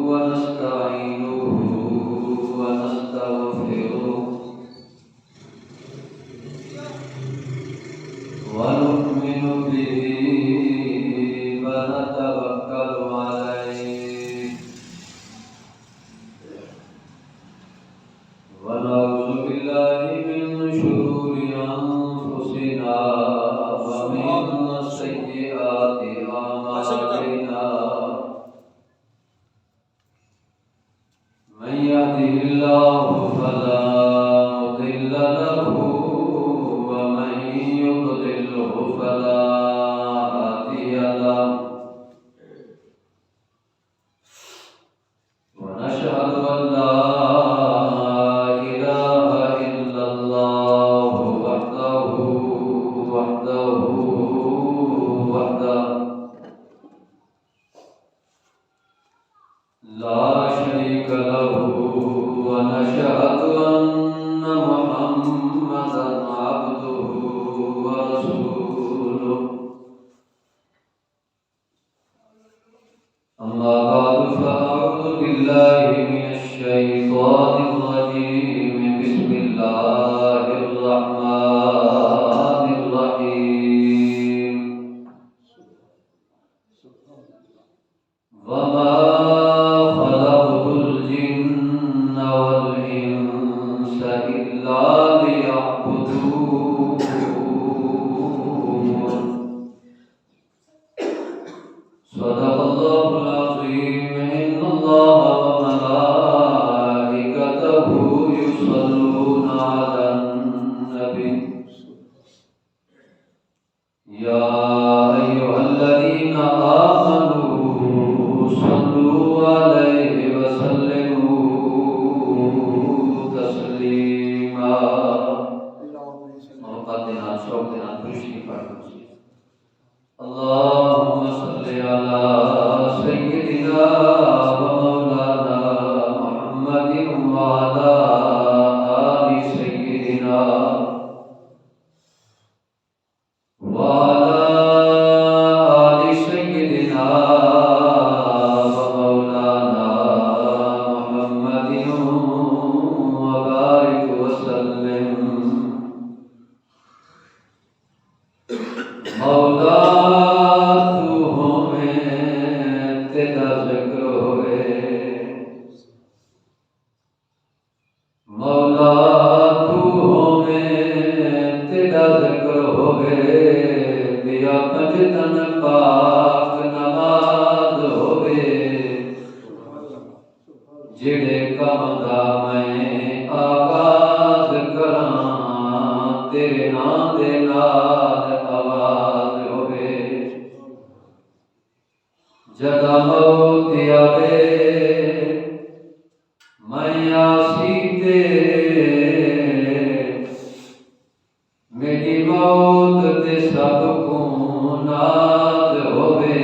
ونستعينه ونستغفره ونؤمن به ونتوكل عليه ونعوذ بالله من شرور أنفسنا ومن سيئات أعمالنا من يهده الله فلا مضل له ومن يضلله فلا هادي له ونشهد أن لا إله إلا الله وحده لا شريك له ونشهد أن محمدا عبده ورسوله أما بعد فأعوذ بالله من الشيطان الرجيم بسم الله الرحمن الرحيم وما خلقت الجن والإنس إلا ليعبدون صدق الله العظيم إن الله وملائكته يصلون على النبي يا أيها الذين آمنوا صلوا عليه وسلموا تسليما مقدنا شوقنا خوشی فرمائیں اللهم صل على سيدنا ومولانا محمد وعلى آل سيدنا وعلى آل سيدنا ومولانا محمد وبارك وسلم مولا تو ہمیں تیرا ذکر ہوئے مولا تو ہمیں تیرا ذکر ہوئے دیا پجتن پاک نماز ہوئے جڑے کم دا میں آغاز کراں تیرے نام دے نال آواز ہوئے جگہ موت آوے میں آسی میری موت تے سب کو ناز ہوئے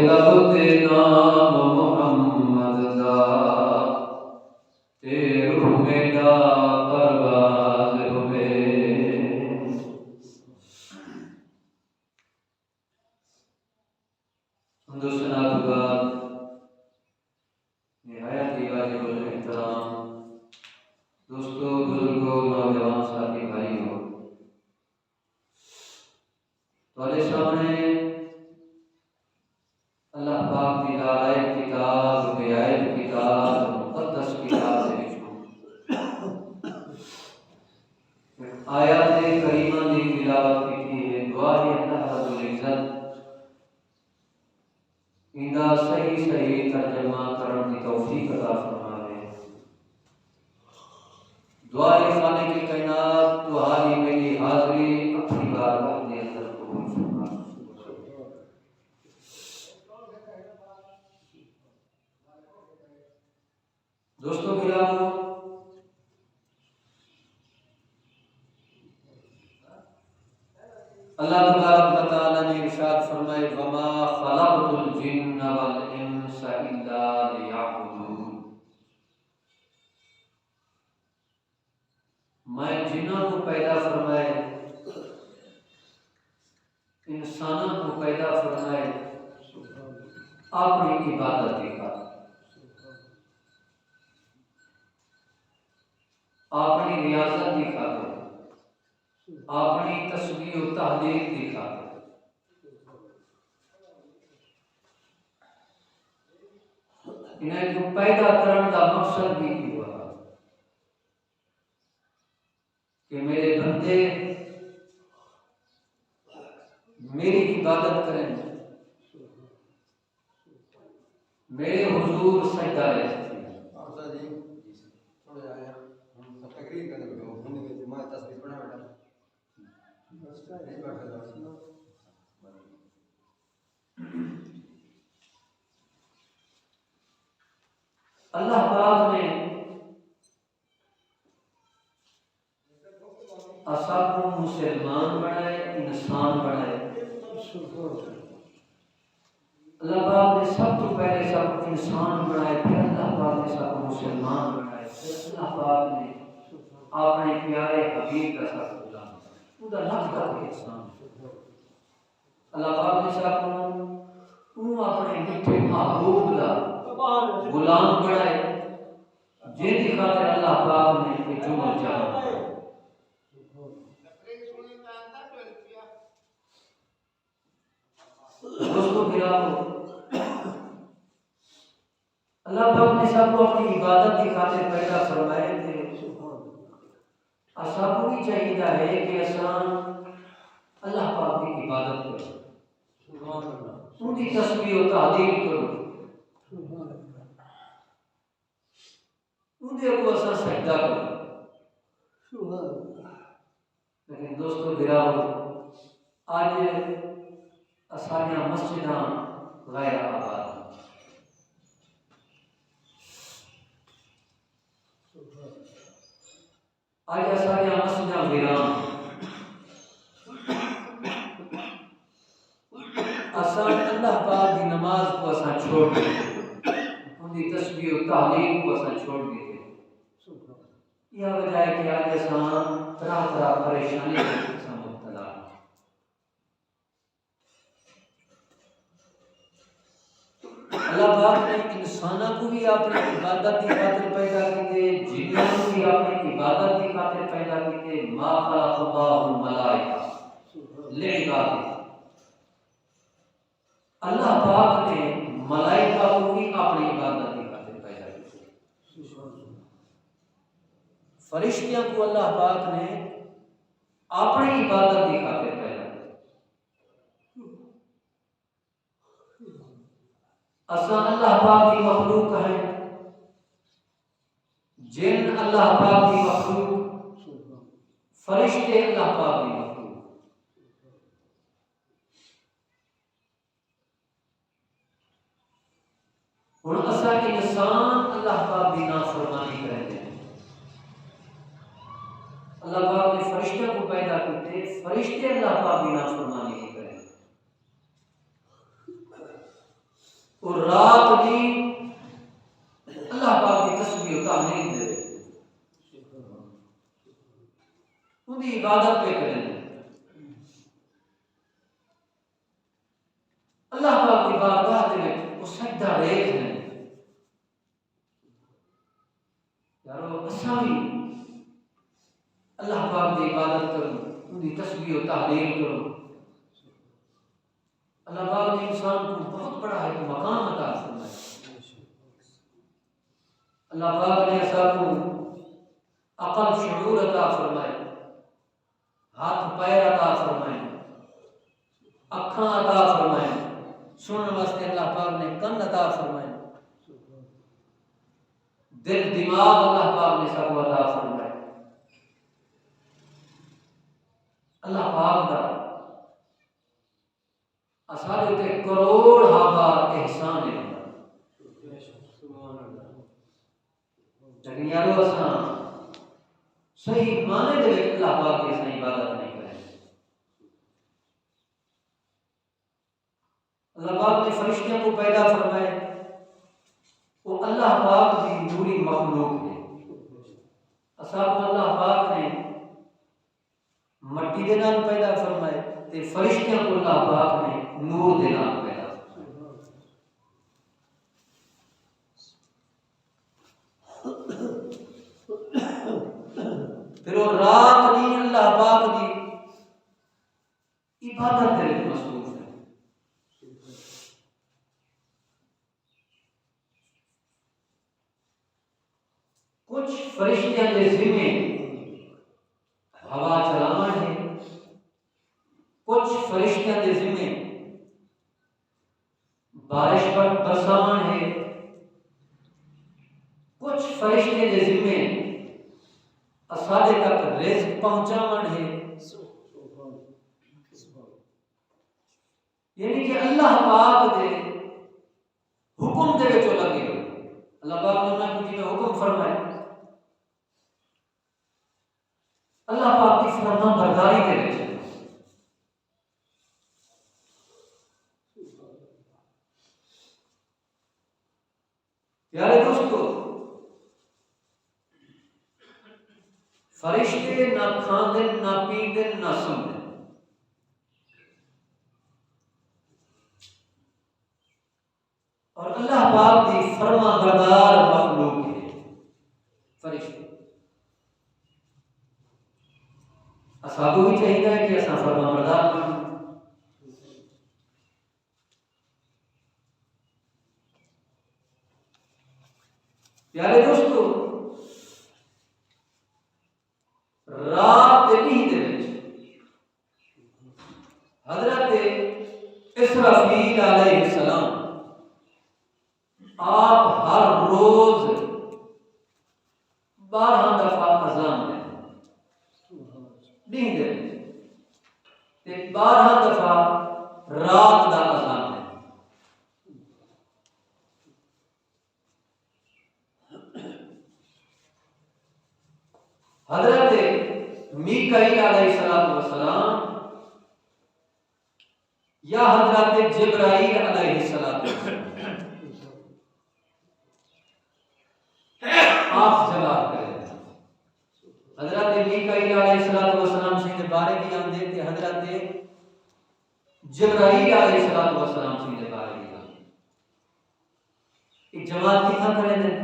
لب تے نام محمد دا تے روح میرا پرواز ہوئے ہندوستان بعد نہایت ہی واجب الاحترام دوستو بزرگوں نوجوان ساتھی بھائیوں تمہارے سامنے اللہ پاک کی لائق کتاب بیائب کتاب مقدس کتاب سے آیات کریمہ دی تلاوت کی ہے دعا ہے اللہ رب العزت اندا صحیح ترجمہ کرنے کی توفیق عطا فرمائے دعا ہے خالق کائنات تمہاری میری حاضری اپنی بارگاہ کے اندر قبول فرما دوستو گرامی اللہ تبارک و تعالی نے ارشاد فرمائے وما خلقت الجن والانس الا ليعبدون میں جنوں کو پیدا فرمائے انسانوں کو پیدا فرمائے اپنی عبادت کی خاطر، اپنی ریاضت کی خاطر، اپنی تسبیح و تحلیل کی خاطر، انہیں کو پیدا کرنے کا مقصد بھی ہوا کہ میرے بندے میری عبادت کریں، میرے حضور سجدہ رہے۔ اللہ پاک نے سب کو مسلمان بنائے، انسان بنائے۔ اللہ پاک نے سب تو پہلے سب کو انسان بنائے، پھر اللہ پاک نے سب کو مسلمان بنائے، پھر اللہ پاک نے اپنے پیارے حبیب کا سب کو غلام خدا لفظ کا احسان۔ اللہ پاک نے سب کو اپنے میٹھے محبوب کا غلام بنائے، جن کی خاطر اللہ پاک نے یہ جمل جہاں دوستو گراو، اللہ پاک نے سب کو اپنی عبادت کی خاطر پیدا فرمائے تھے۔ سب کو بھی چاہیے ہے کہ اسان اللہ پاک کی عبادت کرو، ان کی تسبیح و تحلیل کرو، ان کو اسان سجدہ کرو۔ لیکن دوستو گراو، آج اسالیاں مسجداں غیر آباد، آج اسالیاں مسجداں ویران، اسان اللہ پاک کی نماز کو اسان چھوڑ دیتے، ان کی تسبیح و تحلیل کو اسان چھوڑ دیتے۔ یہ وجہ ہے کہ آج اسان طرح طرح پریشانی سے مبتلا۔ اللہ پاک نے انسانوں کو بھی اپنی عبادت کی خاطر پیدا کیتے، جنوں کو بھی اپنی عبادت کی خاطر پیدا کیتے۔ ما خلق اللہ الملائکہ لعبادہ، اللہ پاک نے ملائکہ کو بھی اپنی عبادت کی خاطر پیدا کیا۔ فرشتیاں کو اللہ پاک نے اپنی عبادت کی خاطر پیدا کیا۔ اساں اللہ پاک کی مخلوق ہیں، جن اللہ پاک کی مخلوق، فرشتے اللہ پاک کی مخلوق۔ ہن اساں انسان اللہ پاک کی نافرمانی کرتے ہیں۔ اللہ پاک نے فرشتوں کو پیدا کرتے، فرشتے اللہ پاک کی نافرمانی نہیں کریں، اور رات بھی اللہ پاک کی تسبیح و تحلیل دے، ان کی عبادت پہ کریں۔ اللہ پاک کی بارگاہ دے وہ سجدہ ریز ہیں۔ یارو اساں بھی اللہ پاک کی عبادت کرو، ان کی تسبیح و تحلیل کرو۔ اللہ پاک نے انسان کو بہت بڑا ایک مقام عطا فرمایا۔ اللہ پاک نے سب کو عقل شعور عطا فرمائے، ہاتھ پیر عطا فرمائے، اکھاں عطا فرمائے، سننے واسطے اللہ پاک نے کن عطا فرمائے، دل دماغ اللہ پاک نے سب کو عطا فرمائے۔ اللہ پاک دا اسارے تے کروڑ ہزار احسان ہے، لیکن یارو اساں صحیح معنی دے وچ اللہ پاک کی صحیح عبادت نہیں کریں۔ اللہ پاک نے فرشتوں کو پیدا فرمائے، وہ اللہ پاک کی نوری مخلوق ہے۔ اساں کو اللہ پاک نے مٹی دے نال پیدا فرمائے تے فرشتوں کو اللہ پاک نے نور دے نال پیدا فرمائے۔ کچھ فرشتیاں دے ذمے ہوا چلاون ہے، کچھ فرشتیاں دے ذمے بارش پر برساون ہے، کچھ فرشتے دے ذمے اساڈے تک رزق پہنچاون ہے۔ یعنی کہ اللہ پاک دے حکم دے وچوں لگے ہوئے، اللہ پاک نے انہاں کو جی حکم فرمایا، اللہ پاک کی فرما برداری دے وچ۔ پیارے دوستو، فرشتے نہ کھاندن نہ پیندن نہ سوندن، اور اللہ پاک کی فرما بردار مخلوق ہے فرشتے۔ اساں کو بھی چاہیے کہ اساں فرما بردار بنیں۔ پیارے دوستو، رات دے نیند دے وچ حضرت اسرافیل علیہ السلام آپ ہر روز 12 دفعہ اذان دیں نیند دے وچ، تے 12 دفعہ رات دا اذان دیں۔ حضرت میکائیل علیہ السلام یا حضرت جبرائیل علیہ السلام آپ جواب کریں۔ حضرت میکائیل علیہ السلام سے بارے بھی ہم دیتے، حضرت جبرائیل علیہ السلام سے بارے بھی ہم ایک جماعت کتنا کریں دیں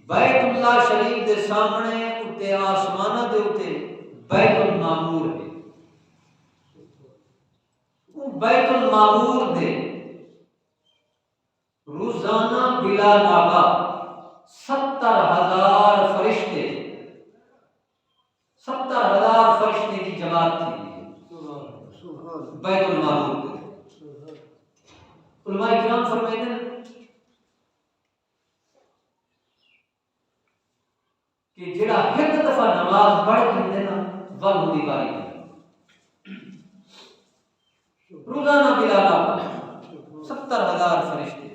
بیت اللہ شریف دے سامنے اتے آسمانہ دے اتے بیت المعمور ہے، وہ بیت المعمور دے روزانہ بلا ناغا 70,000 فرشتے 70,000 فرشتے کی جماعت تھی بیت المعمور دے۔ علماء کرام فرمائے ہیں کہ جڑا ایک دفعہ نماز پڑھ کے نا ول ہوندی باری روزانہ بلا ناغا 70,000 فرشتے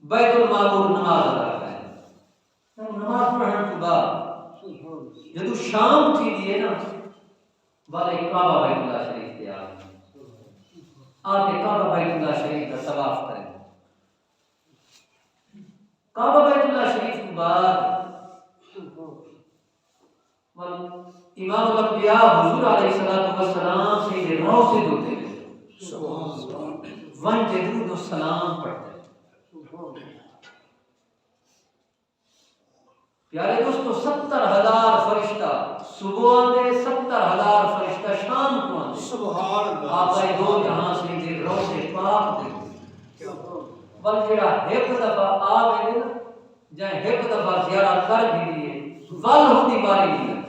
بیت المعمور نماز ادا کرتے ہیں۔ نماز پڑھنے کے بعد جدو شام تھی دیئے نا والے کعبہ بیت اللہ شریف تے آتے کعبہ بیت اللہ شریف کا طواف کریں۔ کعبہ بیت اللہ شریف کے بعد امام الانبیاء حضور علیہ السلام سے یہ رو سے دھوتے ہیں، ون درود و سلام پڑھتے ہیں۔ پیارے دوستو، 70,000 فرشتہ صبح آندے، 70,000 فرشتہ شام کو آندے، سبحان اللہ، آقا دو جہاں سے یہ رو سے پاک دے بل جڑا ایک دفعہ آوے نا جائیں ایک دفعہ زیارت کر بھی دیئے ول ہوتی باری نہیں ہے۔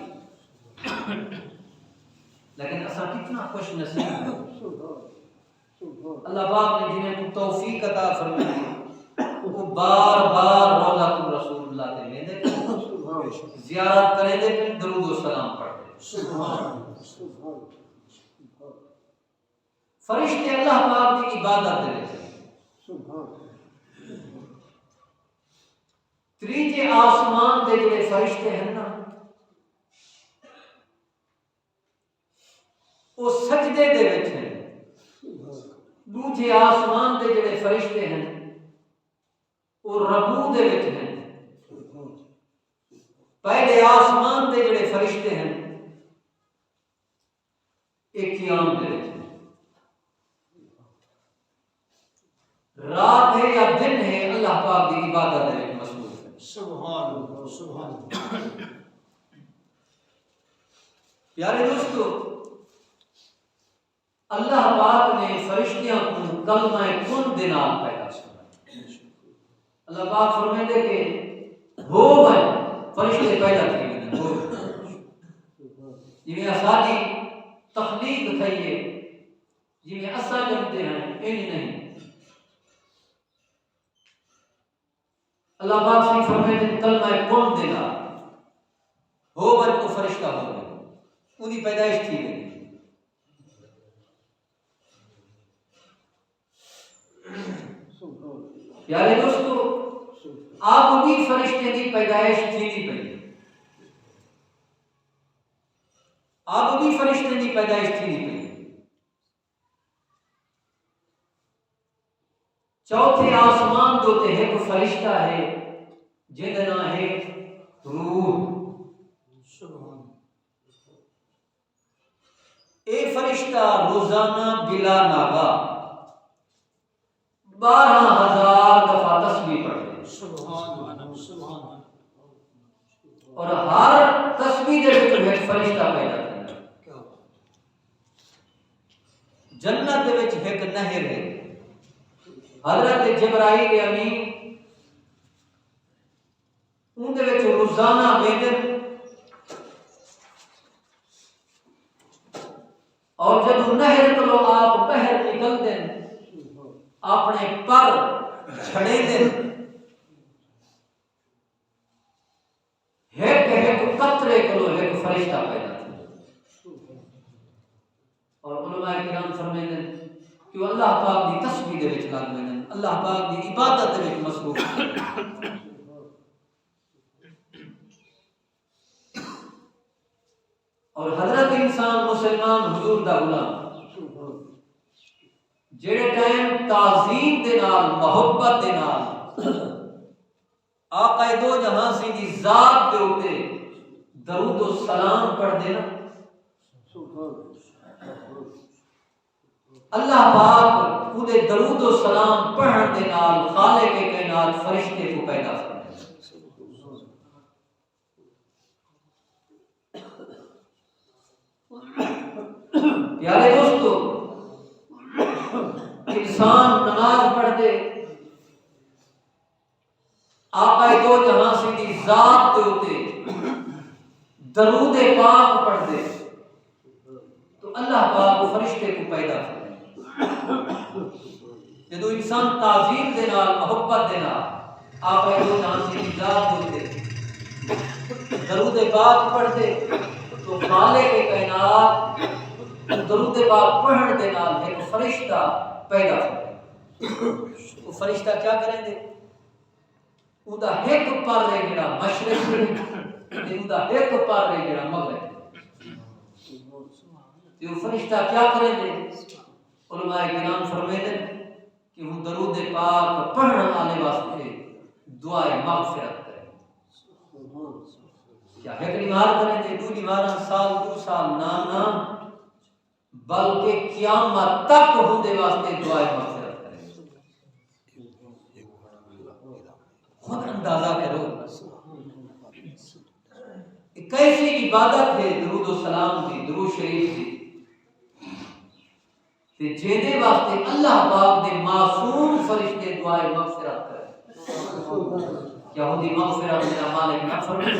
لیکن اساں کتنا خوش نصیب ہیں، اللہ پاک نے جنہیں کو توفیق عطا فرمائی وہ بار بار روضہ رسول اللہ دے میں دے زیارت کریں دے پھر درود و سلام پڑھتے۔ فرشتے اللہ پاک کی عبادت دے رہے ہیں۔ تریجے آسمان دے جڑے فرشتے ہیں نا وہ سجدے دے وچ ہیں، دوجے آسمان دے جڑے فرشتے ہیں وہ رکوع دے وچ ہیں، پہلے آسمان دے جڑے فرشتے ہیں ایک قیام دے وچ ہیں۔ رات ہے یا دن ہے اللہ پاک کی عبادت دے وچ مصروف ہے۔ سبحان اللہ، سبحان اللہ۔ پیارے دوستو، اللہ پاک نے فرشتیاں کو کلمہ کن دے نام پیدا کیا۔ اللہ پاک فرمائے کہ ہو بھائی فرشتے پیدا کیے ہو جی آسانی تخلیق تھئی جی اسا جمتے ہیں اینی نہیں اللہ پاک سے فرمائے کہ کلمہ کن دینا ہو بھائی کو فرشتہ ہو گئے انہی پیدائش تھی گئی پیارے دوستو آپ بھی فرشتے دی پیدائش تھی نہیں پئی آپ بھی فرشتے دی پیدائش تھی نہیں پئی چوتھے آسمان دوتے ہیں کوئی فرشتہ ہے جدنا ہے روح اے فرشتہ روزانہ بلا ناغا 12,000 دفعہ تسبیح پڑھتے ہیں سبحان اور ہر تسبیح دے وچ ایک فرشتہ پیدا کرتا ہے جنت دے وچ ایک نہر ہے حضرت جبرائیل امین ان دے وچ روزانہ ویندن اور جب نہر تو آپ باہر نکل دیں اپنے پر چھڑے دیں ایک قطرے کو ایک فرشتہ پیدا اور علماء کرام فرمائے دیں کہ اللہ پاک دی تسبیح دے وچ لگ وین اللہ پاک دی عبادت دے وچ مصروف اور حضرت انسان مسلمان حضور دا غلام جڑے ٹائم تعظیم دے نال محبت دے نال آقا دو جہاں سی دی ذات دے اوتے درود و سلام پڑھ دینا اللہ پاک اودے درود و سلام پڑھن دے نال خالق کائنات فرشتے کو پیدا کرتا پیارے دوستو انسان نماز پڑھ دے آقا دو جہاں سے دی ذات دے ہوتے درود پاک پڑھ دے تو اللہ پاک فرشتے کو پیدا کرے جدو انسان تعظیم دے نال محبت دے نال آقا دو جہاں سے دی ذات دے ہوتے درود پاک پڑھ دے تو خالق کائنات درود پاک پڑھن دے نال ایک فرشتہ پیدا کرے وہ فرشتہ کیا کریں گے اوندا ایک پر ہے جڑا مشرق تے اوندا ایک پر ہے جڑا مغرب تے وہ فرشتہ کیا کریں گے علماء کرام فرماتے ہیں کہ وہ درود پاک پڑھن والے واسطے دعائے مغفرت کریں کیا ایک نماز کریں گے دو نمازاں سال دو سال نام بلکہ قیامت تک ہوندے واسطے دعائے مغفرت کریں خود اندازہ کرو کیسی عبادت ہے درود و سلام دی درود شریف دی کہ جیدے واسطے اللہ پاک دے معصوم فرشتے دعائے مغفرت کریں کیا ہوندی مغفرت میرا مالک نہ فرمائے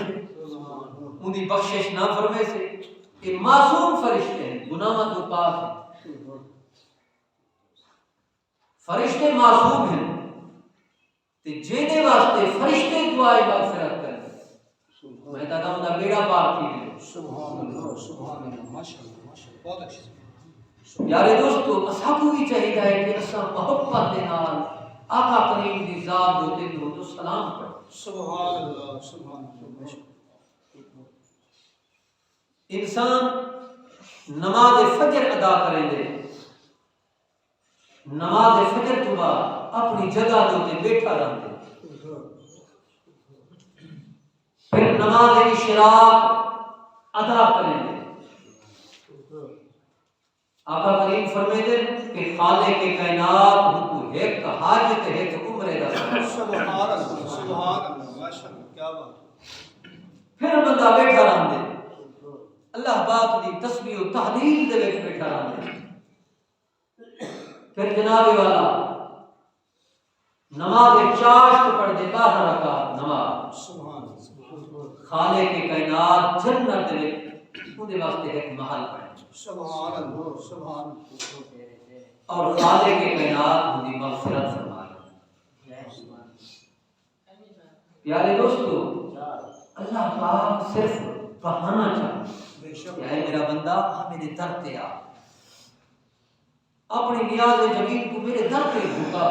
ہوندی بخشش نہ فرمائے سے کہ معصوم فرشتے ہیں گناہ تو پاک ہیں فرشتے معصوم ہیں تے جیدے واسطے فرشتے دعائے مغفرت کریں میں کہتا ہوں دا بیڑا پاک کی ہے سبحان اللہ ماشاءاللہ بہت اچھی پیارے دوستو اساں کو بھی چاہیے ہے کہ اساں محبت دے نال آقا کریم دی ذات دے درود و سلام پڑھ سبحان اللہ انسان نماز فجر ادا کریں دے نماز فجر تو بعد اپنی جگہ دے بیٹھا رہن دے پھر نماز اشراق ادا کریں دے آقا کریم فرمائے کہ خالق کائنات کو ایک حاجت ہے تو عمرے دا سبحان اللہ سبحان اللہ ماشاءاللہ کیا بات پھر بندہ بیٹھا رہن دے اللہ پاک دی تسبیح و تحلیل دے وچ بیٹھا رہن دے پھر جناب والا نماز چاشت پڑھ دے 12 رکعت نماز خالق کے کائنات جنت دے اودے واسطے ایک محل پڑھے سبحان اللہ سبحان اور خالق کے کائنات دی مغفرت فرمائے پیارے دوستو اللہ پاک صرف بہانا چاہتا ہے اے میرا بندہ میرے در تے آ اپنی نیاز جمیل کو میرے در پہ جھکا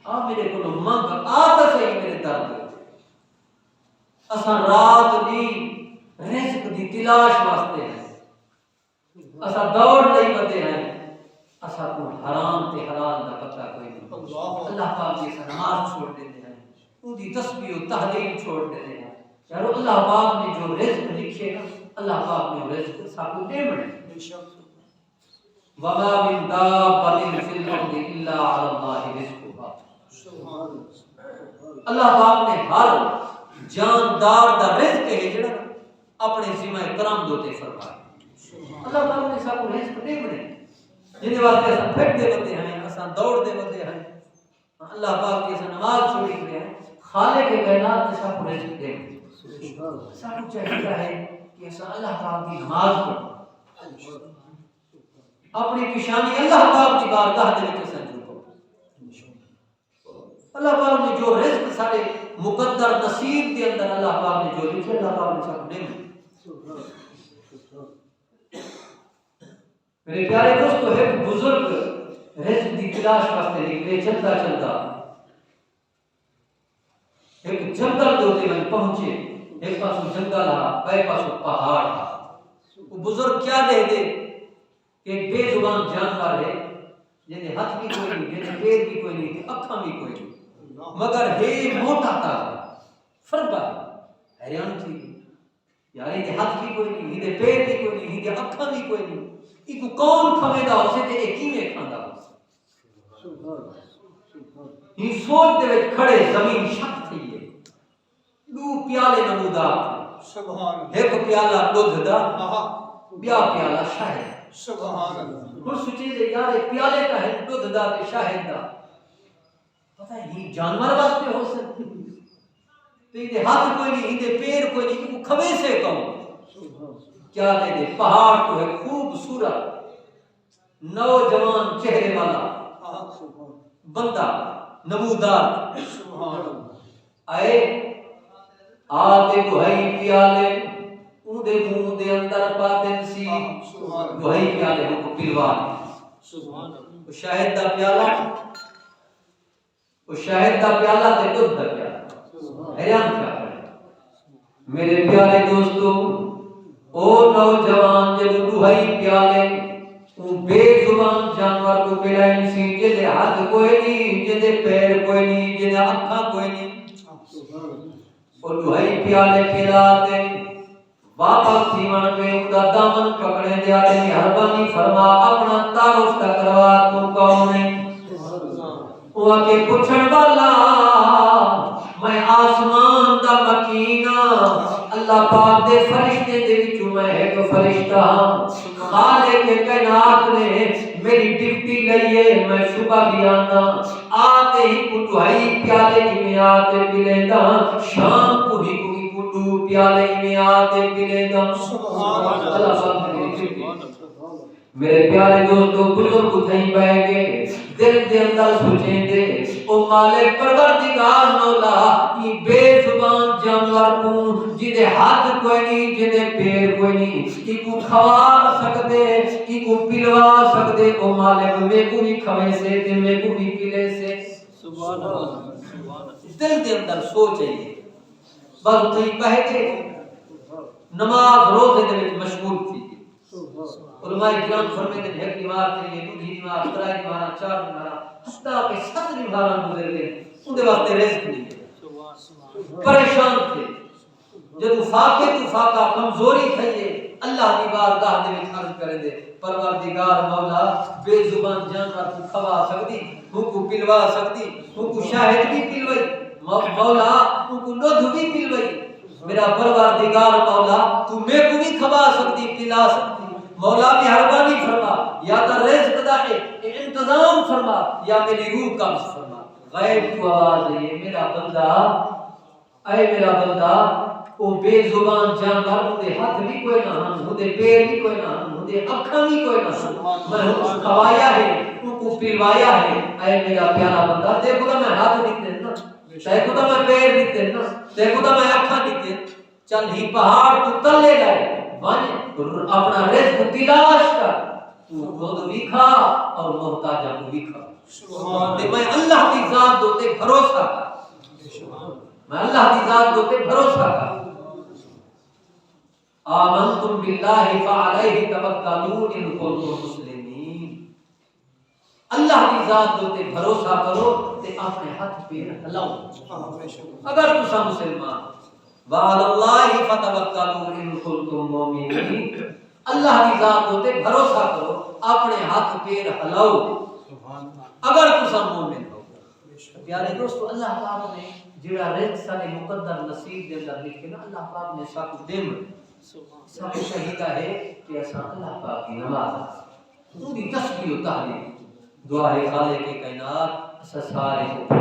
آ میرے کو مانگ آ تو صحیح میرے در پہ اساں رات دی رزق دی تلاش واسطے ہیں اساں دوڑ نہیں بندے ہیں اساں کو حرام تے حلال دا پتہ کوئی نہیں اللہ پاک کی نماز چھوڑ دیتے ہیں ان دی تسبیح و تحلیل چھوڑ دیتے ہیں یار اللہ پاک نے جو رزق لکھے نا اللہ پاک نے رزق سب کو دے بڑے وما من دابۃ فی الارض الا علی اللہ رزقها اللہ پاک نے ہر جاندار دا رزق ہے جڑا اپنے ذمہ کرم دوتے فرمایا اللہ پاک نے سب کو رزق دے بڑے جن واسطے اساں پھٹ دے بندے ہیں اساں دوڑ دے بندے ہیں اللہ پاک کی اساں نماز چھوڑی کرے ہیں خالق کائنات نے سب کو رزق دے سب کو چاہیے ہے کہ اساں اللہ پاک کی نماز پڑھیں اپنی پیشانی اللہ پاک کی بارگاہ دے وچ سجدہ اللہ پاک نے جو رزق سارے مقدر نصیب کے اندر اللہ پاک نے جو لکھے اللہ پاک نے سب دے میرے پیارے دوستو ایک بزرگ رزق دی تلاش واسطے نکلے چلتا چلتا ایک جنگل دوتے میں پہنچے ایک پاسو جنگل رہا پے پاسو پہاڑ تھا وہ بزرگ کیا دے دے ایک بے زبان جانور ہے جنہیں ہاتھ بھی کوئی نہیں جنہیں پیر بھی کوئی نہیں اکھاں بھی کوئی نہیں مگر ہے موٹا تھا فرقہ حیران تھی یار یہ ہاتھ بھی کوئی نہیں یہ پیر بھی کوئی نہیں یہ اکھاں بھی کوئی نہیں یہ کو کون کھوے دا اسے تے ایک ہی میں کھاندا یہ سوچ دے وچ کھڑے زمین شک تھی ہے دو پیالے نمودار سبحان ایک پیالہ دودھ دا بیا پیالہ شہد سبحان اللہ ہن سوچے دے یار پیالے کا ہے دودھ دا تے شہد دا پتہ ہے یہ جانور واسطے ہو سکتی تو یہ ہاتھ کوئی نہیں یہ پیر کوئی نہیں کہ کھوے سے کہوں کیا دے دے پہاڑ کو ہے خوبصورت نوجوان چہرے والا بندہ نمودار آئے آتے گوہائی پیالے اون دے منہ دے اندر پاتن سی گوہائی پیالے ہم کو پلوان شاہد دا پیالہ وہ شاہد دا پیالہ تے دودھ دا پیالہ حیران کیا کرے میرے پیارے دوستو او نوجوان جب دہائی پیالے وہ بے زبان جانور کو پلائیں سی جدے ہاتھ کوئی نہیں جدے پیر کوئی نہیں جدے اکھاں کوئی نہیں وہ دہائی پیالے پلاتے واپس تھیمن پہ ادا دامن پکڑے دیا دے مہربانی فرما اپنا تعارف کروا تو کون ہے وہ کے پوچھن والا میں آسمان دا مکینہ اللہ پاک دے فرشتے دے وچوں میں ایک فرشتہ ہاں خالق کائنات نے میری ڈیوٹی لئی ہے میں صبح بھی آنا آتے ہی کو دہائی پیالے میں آتے پلیندا شام کو ہی کو پیالے میں آتے پلیندا سبحان اللہ سبحان میرے پیارے دوستو بزرگ تھیں بیٹھ گئے دل دے اندر سوچیں دے او مالک پروردگار مولا یہ بے زبان جانور کو جدے ہاتھ کوئی نہیں جدے پیر کوئی نہیں یہ کو کھوا سکدے یہ کو پلوا سکدے او مالک میں کو بھی کھوے سے تے میں کو بھی پلے سے سبحان اللہ دل دے اندر سوچیں بس تھیں بیٹھ گئے نماز روزے دے وچ مشغول تھی علماء کرام فرماتے ہیں ایک دیوار تھی یہ دوسری دیوار تیسری دیوار چار دیوار حتیٰ کہ 7 دیوار گزر گئے ان کے واسطے رزق نہیں ہے پریشان تھے جب فاقے تو فاقہ کمزوری تھے اللہ کی بارگاہ دے وچ عرض کرے دے پروردگار مولا بے زبان جانور کو کھوا سکدی ہن کو پلوا سکدی ہن کو شاہد بھی پلوئی مولا ہن کو دودھ بھی پلوئی میرا پروردگار مولا تو میں کو بھی کھوا سکدی پلا سکدی مولا مہربانی فرما یا تو رزق دا انتظام فرما یا میری روح قبض فرما غیب تو آواز ہے میرا بندہ، اے میرا بندہ او بے زبان جانور اودے ہاتھ بھی کوئی نہ ہن، اودے پیر بھی کوئی نہ ہن، اودے اکھاں بھی کوئی نہ ہن، میں اس کھوایا ہے تو کو پلوایا ہے، اے میرا پیارا بندہ دیکھو تو میں ہاتھ دیتے نا، دیکھو تو میں پیر دیتے نا، دیکھو تو میں اکھاں دیتے، چل ہی پہاڑ تو تلے گئے ون اپنا رزق تلاش کر، تو خود بھی کھا اور محتاجہ کو بھی کھا۔ تے میں اللہ کی ذات دوتے بھروسہ کر، میں اللہ کی ذات دوتے بھروسہ کر۔ آمنتم باللہ فعلیہ توکلوا ان کنتم مسلمین، اللہ کی ذات دوتے بھروسہ کرو تے اپنے ہاتھ پیر ہلاؤ اگر تسا مسلمان، وعلی اللہ فتوکلوا ان کنتم مومنین، اللہ کی ذات دوتے بھروسہ کرو اپنے ہاتھ پیر ہلاؤ اگر تسا مومن ہو۔ پیارے دوستو اللہ پاک نے جڑا رزق سارے مقدر نصیب دے اندر لکھے نا، اللہ پاک نے سب دم سب شہیدہ ہے کہ ایسا اللہ پاک کی نماز تو بھی تسبیح و تحلیل دعا ہے خالق کائنات سارے کو